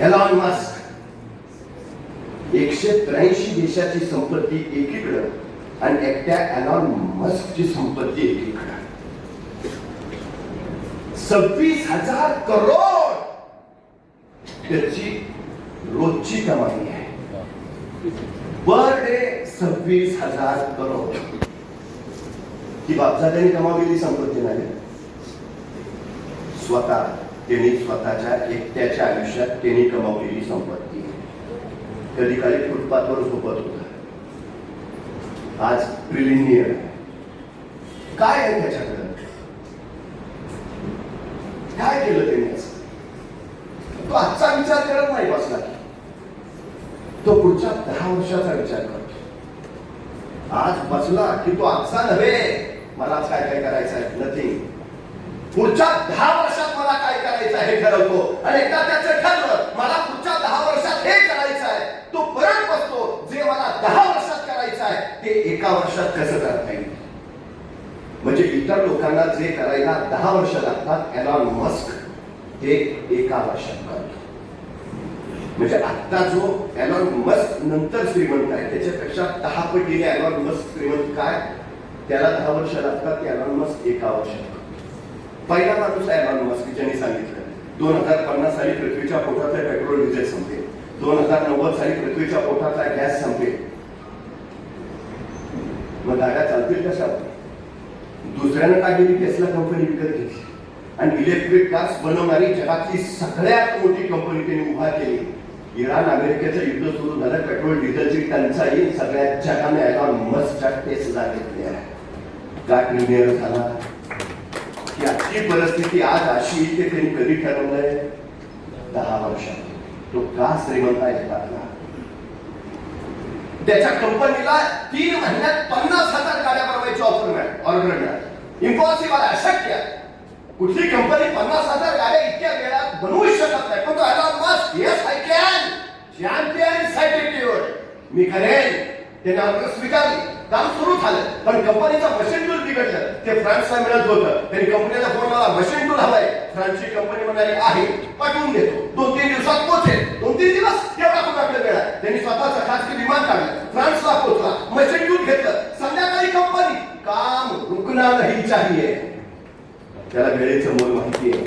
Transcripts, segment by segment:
Elon Musk 183 देशाची संपत्ती एकीकडे आणि एकट्या एलॉन मस्कची संपत्ती एकीकडे 26,000 करोड त्याची रोजची कमाई आहे. पर डे 26,000 करोड ही बापजात्याने कमावलेली संपत्ती नाही. त्यांनी स्वतःच्या एकट्याच्या आयुष्यात त्यांनी कमावलेली संपत्ती. कधी काळी फुटपाथवर झोपत होता, आज ट्रिलिनियर. काय आहे त्याच्याकडे? काय केलं त्यांनी? तो आजचा विचार करत नाही बसला, तो पुढच्या 10 वर्षाचा विचार करतो. आज बसला की तो आजचा नव्हे, मला आज काय काय करायचं आहे, नथिंग. पुढच्या 10 वर्षात मला काय करायचं आहे हे ठरवतो. आणि एकदा त्याचं ठरलं मला पुढच्या 10 वर्षात हे करायचं आहे, तो परत बसतो जे मला 10 वर्षात करायचं आहे ते 1 वर्षात कसं करता येईल. म्हणजे इतर लोकांना जे करायला 10 वर्ष लागतात, एलॉन मस्क ते 1 वर्षात करतो. म्हणजे आता जो एलॉन मस्क नंतर श्रीमंत आहे त्याच्यापेक्षा 10 पटीने एलॉन मस्क श्रीमंत. काय त्याला 10 वर्ष लागतात, एलॉन मस्क 1 वर्षात. पहिला माणूस एलॉन मस्क ज्यांनी सांगितलं 2050 साली पृथ्वीच्या पोटातले पेट्रोल डिझेल संपेल, 2090 साली पृथ्वीच्या पोटातला गॅस संपेल. मग गाड्या चालतील कशावर? दुसऱ्यानं काय केली? टेस्ला कंपनी विकत घेतली आणि इलेक्ट्रिक कार्स बनवणारी जगातली सगळ्यात मोठी कंपनी त्यांनी उभा केली. इराण अमेरिकेचं युद्ध सुरू झालं, पेट्रोल डिझेलची टंचाई, सगळ्या जगाने एलॉन मस्कच्या टेस्ला घेतल्या. का ट्रिलियनर झाला? की आजची परिस्थिती आज अशी ते त्यांनी कधी ठरवलंय? 10 वर्षात. तो का श्रीमंत आहे जगातला? त्याच्या कंपनीला 3 महिन्यात 50,000 गाड्या बनवायची ऑर्डर मिळाली. इम्पॉसिबल, अशक्य. कुठली कंपनी 50,000 गाड्या इतक्या वेळात बनवू शकत नाही. पण तो Elon Musk, yes I can, champion attitude, मी करेन. त्याने ऑर्डर स्वीकारली, काम सुरू झालं. पण कंपनीचं मशीन टूल बिघडलं. ते फ्रान्सला मिळत होतं. त्यांनी कंपनीला फोन लावला, मशीन टूल हवंय. फ्रान्सची कंपनी म्हणाली आहे, पाठवून देतो, 2-3 दिवसात पोहोचेल. 2-3 दिवस एवढा कुठं आपल्या वेळा. त्यांनी स्वतःचं खासगी विमान काढलं, फ्रान्सला पोहोचला, मशीन टूल घेतलं. संध्याकाळी कंपनी, काम रुकना नाही चाहिए. त्याला वेळेचं मोल माहिती आहे,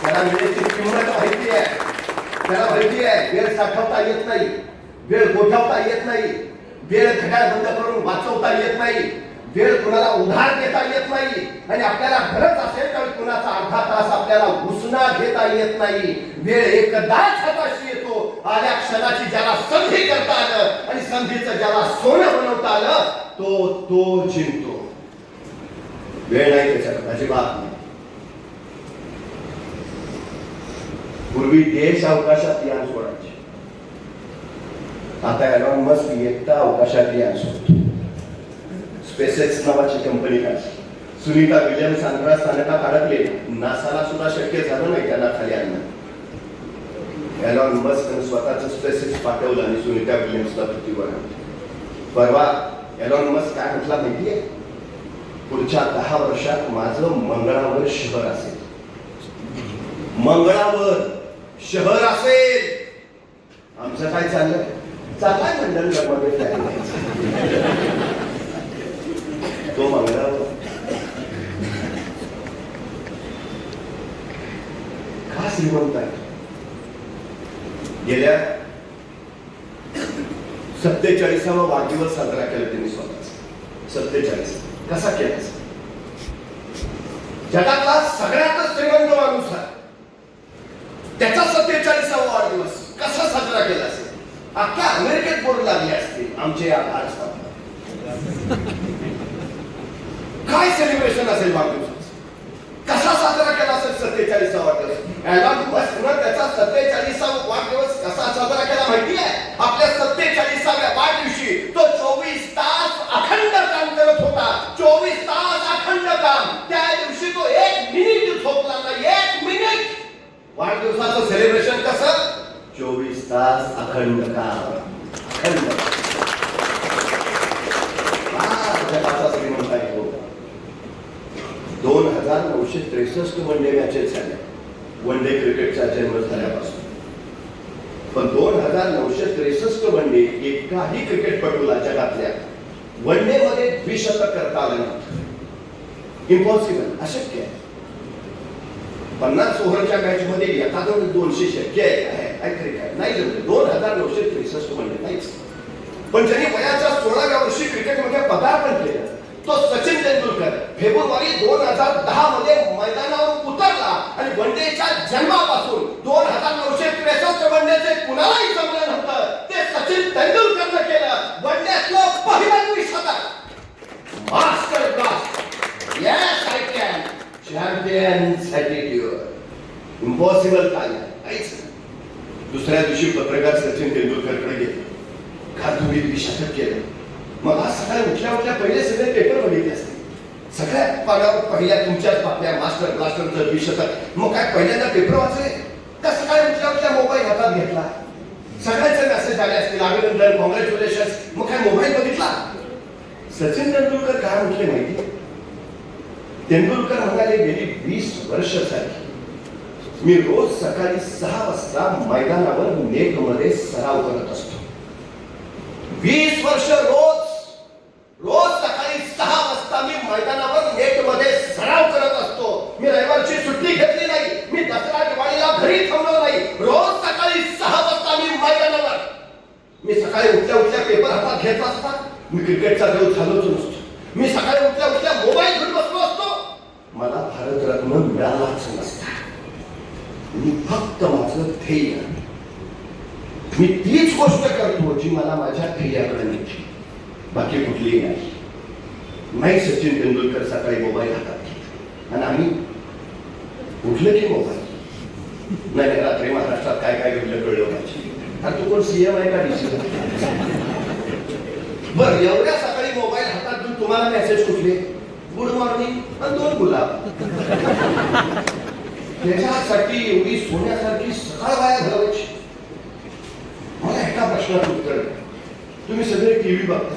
त्याला वेळेची किंमत माहिती आहे. त्याला माहिती आहे वेळ साठवता येत नाही, वेळ गोठवता येत नाही, वेळ घड्याळ बंद करून वाचवता येत नाही, वेळ कुणाला उधार देता येत नाही. आणि आपल्याला गरज असेल तर कुणाचा अर्धा तास आपल्याला उसना घेता येत नाही. वेळ एकदाच हाताशी येतो. आल्या क्षणाची ज्याला संधी करता आलं आणि संधीचं ज्याला सोनं बनवता आलं तो जिंकतो. वेळ नाही त्याच्याकडे, अजिबात नाही. पूर्वी देश अवकाशात यान सोडायचे, आता एलॉन मस्क एकटा अवकाशात यान सोडतो. स्पेसएक्स नावाची कंपनी काढली. सुनीता विल्यम्स अंतराळ स्थानकात अडकले, नासाला सुद्धा शक्य झालं नाही त्यांना खाली आणणं. एलॉन मस्कने स्वतःचं स्पेसएक्स पाठवलं आणि सुनीता विल्यम्सला पृथ्वीवर आणलं. परवा एलॉन मस्क काय म्हटला माहितीये? पुढच्या 10 वर्षात माझं मंगळावर शहर असेल. मंगळावर शहर असेल. आमचं काय चाललंय? चाललाय मंडळ तो मंगळावर. का श्रीमंत आहे? गेल्या 47वा वाढदिवस साजरा केला त्यांनी स्वतःचा. 47 कसा केला? जगातला सगळ्यात श्रीमंत माणूस आहे, त्याचा 47वा वाढदिवस कसा साजरा केला असेल? अख्ख्या अमेरिकेत बोर्ड लागले असते आमचे आभार. काय सेलिब्रेशन असेल वाढदिवसाचं? कसा साजरा केला असेल 47वा वाढदिवस? एलॉन मस्कनं त्याचा 47वा वाढदिवस कसा साजरा केला माहिती आहे? आपल्या 47व्या वाढदिवशी तो 24 तास अखंड काम करत होता. 24 तास अखंड काम. त्या दिवशी तो 1 मिनिट झोपला नाही. 1 मिनिट. वाढदिवसाचं सेलिब्रेशन कसं? 24 तास अखंड काम. अखंड. जगाचा श्रीमंत आहे तो. 2963 वन डे मॅचेस झाल्या वन डे क्रिकेटचा जन्म झाल्यापासून. पण 2963 वन डे एकाही क्रिकेटपटूला जगातल्या वन डे मध्ये द्विशतक करता आलं नव्हतं. इम्पॉसिबल, अशक्य आहे. 50 ओव्हरच्या मॅच मध्ये एखादं 200 शक्य आहे काय क्रिकेट नाही जमलं. 2963 वन डे नाहीच. पण ज्यांनी वयाच्या 16व्या वर्षी क्रिकेटमध्ये पदार्पण केलं तो सचिन तेंडुलकर फेब्रुवारी 2010 मध्ये मैदानावर उतरला आणि वन डेच्या जन्मापासून 2963 वन डेचे कुणालाही जमलं नव्हतं ते सचिन तेंडुलकरनं केलं. वन डेतलं पहिलं द्विशतक. Master class. Yes I can. Champions attitude. Impossible काय काहीच. दुसऱ्या दिवशी पत्रकार सचिन तेंडुलकरकडे गेले. का तुम्ही द्विशतक केलं? मग आज सकाळी उठल्या पहिले सगळे पेपर बघितले असते. सगळ्यात पानावर पहिल्या तुमच्याच बातम्या मास्टर ब्लास्टरचं द्विशतक. मग काय पहिल्यांदा पेपर वाचले का सकाळी उठल्या मोबाईल हातात घेतला? सगळ्यांचे मेसेज आले असतील अभिनंदन कॉंग्रॅच्युलेशन. मग काय मोबाईल बघितला? सचिन तेंडुलकर काय म्हटले माहिती? तेंडुलकर म्हणाले गेली 20 वर्ष झाली मी रोज सकाळी 6 वाजता मैदानावर नेटमध्ये सराव करत असतो. 20 वर्ष रोज सकाळी 6 वाजता मी मैदानावर नेटमध्ये सराव करत असतो. मी रविवारची सुट्टी घेतली नाही. मी दसरा दिवाळीला घरी थांबलो नाही. रोज सकाळी 6 वाजता मी मैदानावर. मी सकाळी उठल्या पेपर हातात घेतला असता मी क्रिकेटचा देव झालोच नसतो. मी सकाळी उठल्या मोबाईल घेऊन बसलो असतो मला भारतरत्न मिळालाच नसता. मी फक्त माझं ध्येय मी तीच गोष्ट करतो जी मला माझ्या ध्येयाकडे नेली. बाकी कुठलीही नाही. सचिन तेंडुलकर सकाळी मोबाईल हातात घेतला आणि आम्ही उठलं की मोबाईल. नाही रात्री महाराष्ट्रात काय काय घडलं कळलं पाहिजे. अरे तू कोण सीएम आहे का डीसी? बर एवढ्या सकाळी मोबाईल हातात घेऊन तुम्हाला मेसेज कुठले? गुड मॉर्निंग आणि 2 गुलाब. त्याच्यासाठी एवढी सोन्यासारखी सकाळ वाया घालवायची? मला एका प्रश्नाचं उत्तर द्या. तुम्ही सगळे टीव्ही बघता.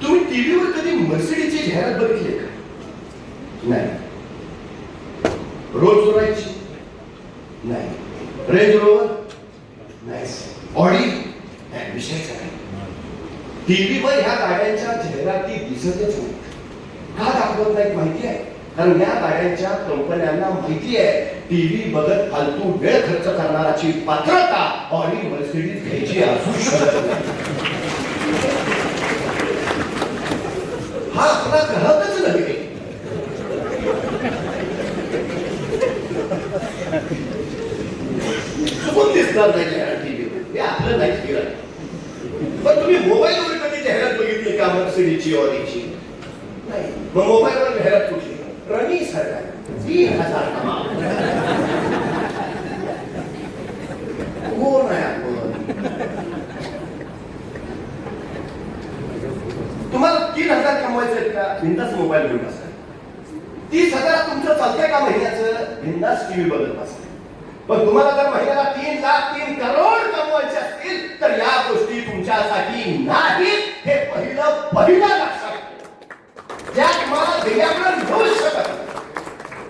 तुम्ही टीव्हीवर कधी मर्सिडीजची जाहिरात बघितली का? नाही. रोल्स रॉयसची नाही. रेंज रोवर नाही. ऑडी नाही. विषयच नाही. टीव्हीवर ह्या गाड्यांच्या जाहिराती दिसतच नाही. का दाखवत नाहीत माहिती आहे? कारण या गाड्यांच्या कंपन्यांना माहिती आहे टीव्ही बघत फालतू वेळ खर्च करणाराची पात्रता ऑडी मर्सिडीज घ्यायची असू शकत नाही. हा आपला ग्राहकच नव्हे. चुकून दिसणार नाही टीव्हीवर. हे आपलं नाही फिरायला. पण तुम्ही मोबाईलवर कधी जाहिरात बघितली का मर्सिडीजची ऑडीची? नाही. मग मोबाईलवर जाहिरात कुठली? रणी सरकार 3000 कोण आहे आपण? तुम्हाला 3000 कमवायचे का? बिंदास मोबाईल घेऊन बसा. 30,000 तुमचं चालतंय का महिन्याचं? बिंदास टीव्ही बघत बसा. पण तुम्हाला जर महिन्याला 3 लाख 3 करोड कमवायचे असतील तर या गोष्टी तुमच्यासाठी नाहीत. हे पहिलं लक्षात त्यात मला देण्याकडे घेऊ शकत.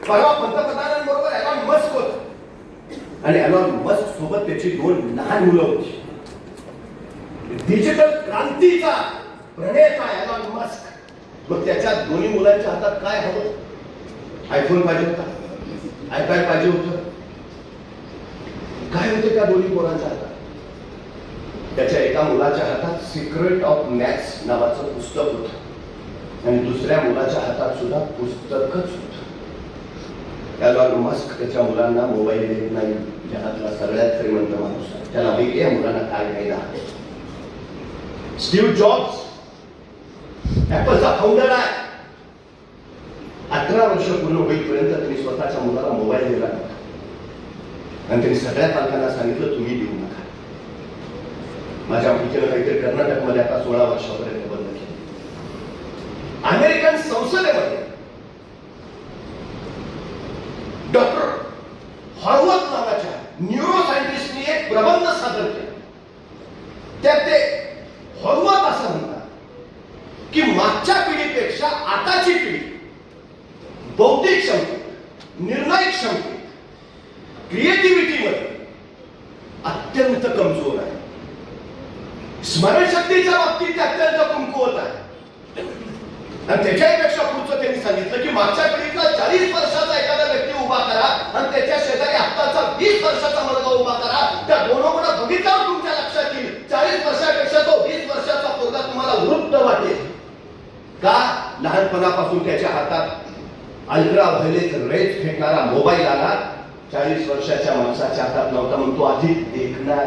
परवा पंतप्रधानांबरोबर एलॉन मस्क होत आणि एलॉन मस्क सोबत त्याची 2 लहान मुलं होती. डिजिटल क्रांतीचा प्रणेता एलॉन मस्क. मग त्याच्या दोन्ही मुलांच्या हातात काय हवं? आयफोन पाहिजे होता, आयपॅड पाहिजे होतं. काय होते त्या दोन्ही मुलांच्या हातात? त्याच्या एका मुलाच्या हातात सिक्रेट ऑफ मॅथ्स नावाचं पुस्तक होतं आणि दुसऱ्या मुलाच्या हातात सुद्धा पुस्तकच होतं. एलॉन मस्क त्याच्या मुलांना मोबाईल देत नाही. जगातला सगळ्यात श्रीमंत माणूस आहे. त्याला माहिती आहे मुलांना काय घ्यायला आहे. स्टीव्ह जॉब्स ऍपलचा फाउंडर आहे. 18 वर्ष पूर्ण होईपर्यंत त्यांनी स्वतःच्या मुलाला मोबाईल दिला नव्हता आणि त्यांनी सगळ्या पालकांना सांगितलं तुम्ही देऊ नका. माझ्या मुलीनं काहीतरी कर्नाटकमध्ये आता 16 वर्षापर्यंत बंद केलं. अमेरिकन संसदेमध्ये डॉक्टर हॉर्वर्थ नावाच्या न्यूरो सायंटिस्टने एक प्रबंध सादर केला. त्यात ते हॉर्वर्थ असं म्हणतात की मागच्या पिढीपेक्षा आताची पिढी बौद्धिक क्षमतेत, निर्णायक क्षमतेत, क्रिएटिव्हिटीमध्ये अत्यंत स्मरणशक्तीच्या बाबतीत ते अत्यंत कमकुवत आहे. आणि त्याच्यापेक्षा पुढचं त्यांनी सांगितलं की मागच्या पिढीतला 40 वर्षाचा एखादा व्यक्ती उभा करा आणि त्याच्या शेजारी आत्ताचा 20 वर्षाचा मुलगा उभा करा. त्या दोनोकडे बघितल्यावर तुमच्या लक्षात येईल 40 वर्षापेक्षा तो 20 वर्षाचा पोरगा तुम्हाला वृद्ध वाटेल. का? लहानपणापासून त्याच्या हातात अल्ट्रा व्हायलेट रेज फेकणारा मोबाईल आला. 40 वर्षाच्या माणसाच्या हातात नव्हता म्हणून तो अधिक देखणार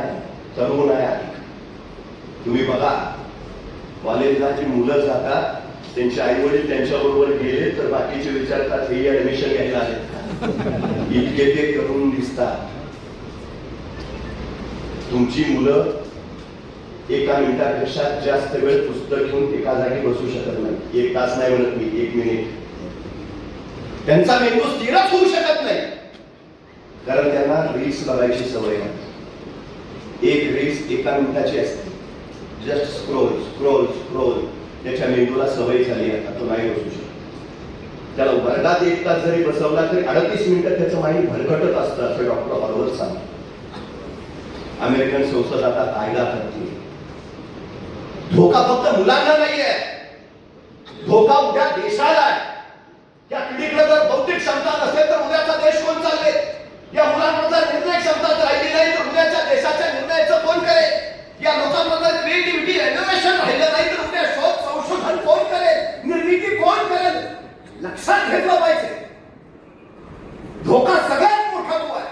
तरुण आहे. तुम्ही बघा कॉलेजला जी मुलं जातात त्यांचे आई वडील त्यांच्याबरोबर गेले तर बाकीचे विचारतात हे ऍडमिशन घ्यायला आले इतके ते तरुण दिसतात. तुमची मुलं एका मिनिटापेक्षा जास्त वेळ पुस्तक घेऊन एका जागी बसू शकत नाही. 1 तास नाही म्हणत मी, 1 मिनिट. त्यांचा मेंदू स्थिरच होऊ शकत नाही कारण त्यांना रील्स बघायची सवय आहे. एक रील्स एका मिनिटाची असते. Just scroll scroll scroll. त्याच्या मेंदूला सवय झाली आहे. तो नाही बसू शकतो. त्याला वर्गात 1 तास जरी बसवला तरी 38 मिनिटं त्याचं माइंड भरकटत असतं असं डॉक्टर हॉर्वर्ड सांगतात. अमेरिकन संसद आता कायदा करते. धोका फक्त मुलांना नाहीये, धोका उद्या देशाला आहे. या पिढीकडे जर बौद्धिक क्षमता नसेल तर उद्याचा देश कोण चालले? या मुलांना जर निर्णय क्षमताच राहिली नाही तर उद्याच्या देशाच्या निर्णयाचं कोण करेल? या लोकांना जर क्रिएटिव्हिटी इनोव्हेशन राहिलं नाही तर उद्या शोध संशोधन कोण करेल? निर्मिती कोण करेल? लक्षात घेतलं पाहिजे. धोका सगळ्यात मोठा तो आहे.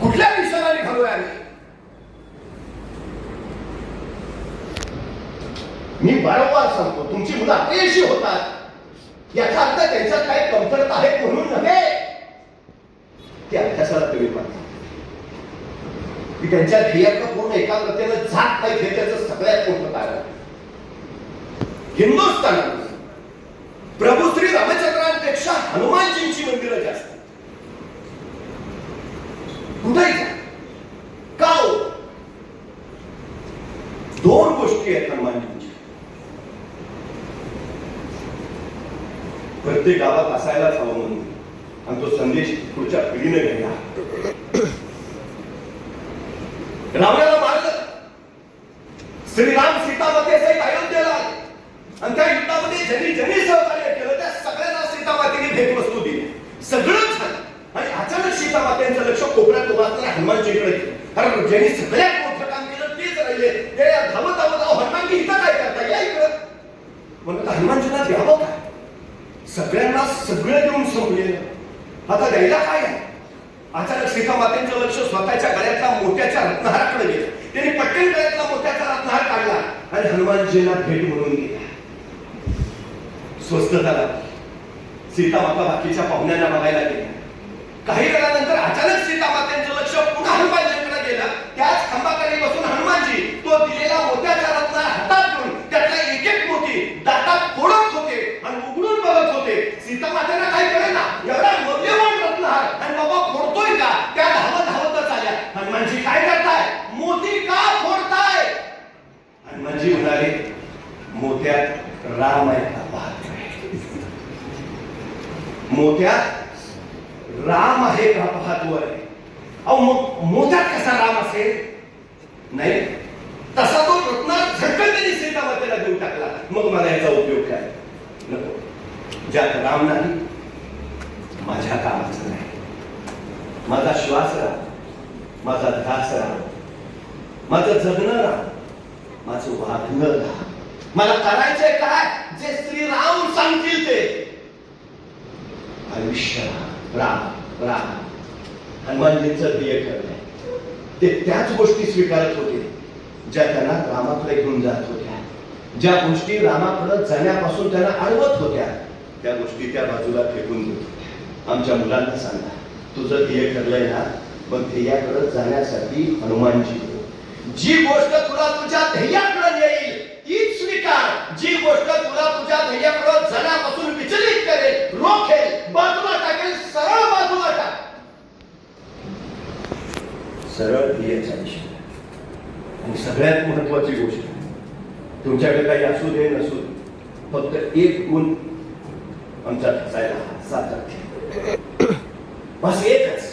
कुठल्या दिशेने घालूया आम्ही? मी वारंवार सांगतो तुमची मुलं अपयशी होतात याचा अर्थ त्यांच्यात काही कमतरता आहेत म्हणून नव्हे. ते अभ्यासाला कमी पडतात. की त्यांच्या ध्येयाकडे पूर्ण एकाग्रतेनं जात नाही हे त्याचं सगळ्यात मोठं कारण. हिंदुस्थानात प्रभू श्री रामचंद्रांपेक्षा हनुमानजींची मंदिरं जास्त. कुठेही जा. का हो? 2 गोष्टी आहेत हनुमानजींच्या. प्रत्येक गावात असायलाच हवं म्हणून आणि तो संदेश पुढच्या पिढीने घ्यायला. रावणाला मारलं. श्रीराम सीतामातेसहित अयोध्येला आले आणि त्या युद्धामध्ये ज्यांनी ज्यांनी सहकार्य केलं त्या सगळ्यांना सीतामातेने भेटवस्तू दिली. सगळंच झालं आणि अचानक सीतामातेचं लक्ष कोपऱ्यात उभा असणाऱ्या हनुमानजीकडे गेलं. कारण ज्यांनी सगळ्यात मोठं काम केलं तेच राहिले. ते धावत धावत हनुमानजी इथं काय करता या इकडं म्हणून हनुमानजींना द्यावं काय? सगळ्यांना सगळं देऊन संपलेलं. आता द्यायला काय आहे? अचानक सीतामातेचं लक्ष स्वतःच्या गळ्यातल्या मोत्याच्या रत्नहाराकडे गेलं. त्यांनी पटकन गळ्यातला मोत्याचा रत्नहार काढला आणि हनुमानजींना भेट म्हणून गेला. स्वस्त झाला. सीतामाता बाकीच्या पाहुण्यांना बघायला गेल्या. काही वेळानंतर अचानक सीतामातेचं लक्ष पुन्हा हनुमानजींकडे गेलं. त्याच खांबाखाली बसून हनुमानजी तो दिलेला मोत्याचा रत्नहार हातात घेऊन त्यातला एक एक मोती दातात फोडत होते आणि उघडून बघत होते. सीतामातेला काय कळेना एवढा मौल्यवान रत्नहार आणि बाबा फोडतोय का? त्या धावत धावतच आल्या. हनुमानजी काय करताय? मोती का फोडताय? हनुमानजी म्हणाले मोत्यात राम आहे का पाहतोय. मोत्यात राम आहे का पाहतोय. अहो मोत्यात कसा राम असेल? नाही तसा तो रत्नहार झटकन त्यांनी सीतामातेला देऊन टाकला. मग मला याचा उपयोग काय? नको. ज्यात राम नाही माझ्या कामाचं नाही. माझा श्वास राहा, माझा ध्यास राहा, माझं जगणं राहा, माझं वागणं राहा. मला करायचंय काय? जे श्रीराम सांगतील ते. आयुष्य राम राम. हनुमानजींचं ध्येय ठरलंय. ते त्याच गोष्टी स्वीकारत होते ज्या त्यांना रामाकडे घेऊन जात होत्या. ज्या गोष्टी रामाकडे जाण्यापासून त्यांना अडवत होत्या त्या गोष्टी त्या बाजूला फेकून देत होत्या. आमच्या मुलांना सांगा तुझं ध्येय ठरलंय ना मग ध्येयाकडे जाण्यासाठी हनुमानजी. जी गोष्ट तुला तुझ्या ध्येयाकडे नेईल तीच स्वीकार. जी गोष्ट तुला तुझ्या ध्येयाकडे जाण्यापासून विचलित करेल, रोखेल, बाजूला टाकेल, सरळ बाजूला टाक. सरळ ध्येयाचा विषय. आणि सगळ्यात महत्वाची गोष्ट तुमच्याकडे काही असू दे नसू दे फक्त एक गुण आमच्या ठसायला साथ. बस एकच.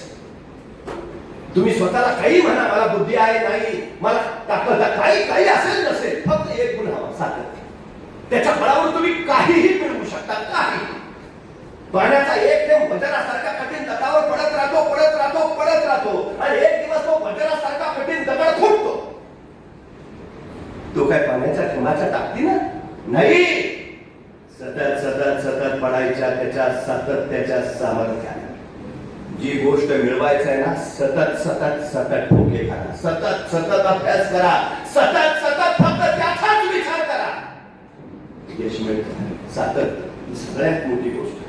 तुम्ही स्वतःला काही म्हणा मला बुद्धी आहे नाही मला ताकद काही काही असेल नसेल, फक्त एक गुण हवा, सातत्य. त्याच्या बळावर तुम्ही काहीही मिळवू शकता, काही. पाण्याचा एक थेंब वज्रासारखा कठीण दगडावर पडत राहतो, पडत राहतो, पडत राहतो, आणि एक दिवस तो वज्रासारखा कठीण दगड फुटतो. तो काय पाण्याच्या थेंबाच्या ताकदीनं नाही, सतत सतत सतत पडायच्या त्याच्या सातत्याच्या सामर्थ्याने. जी गोष्ट मिळवायचं आहे ना, सतत सतत सतत ठोके करा, सतत सतत अभ्यास करा, सतत सतत फक्त त्याचाच विचार करा, यश मिळतं. सातत्य ही सगळ्यात मोठी गोष्ट.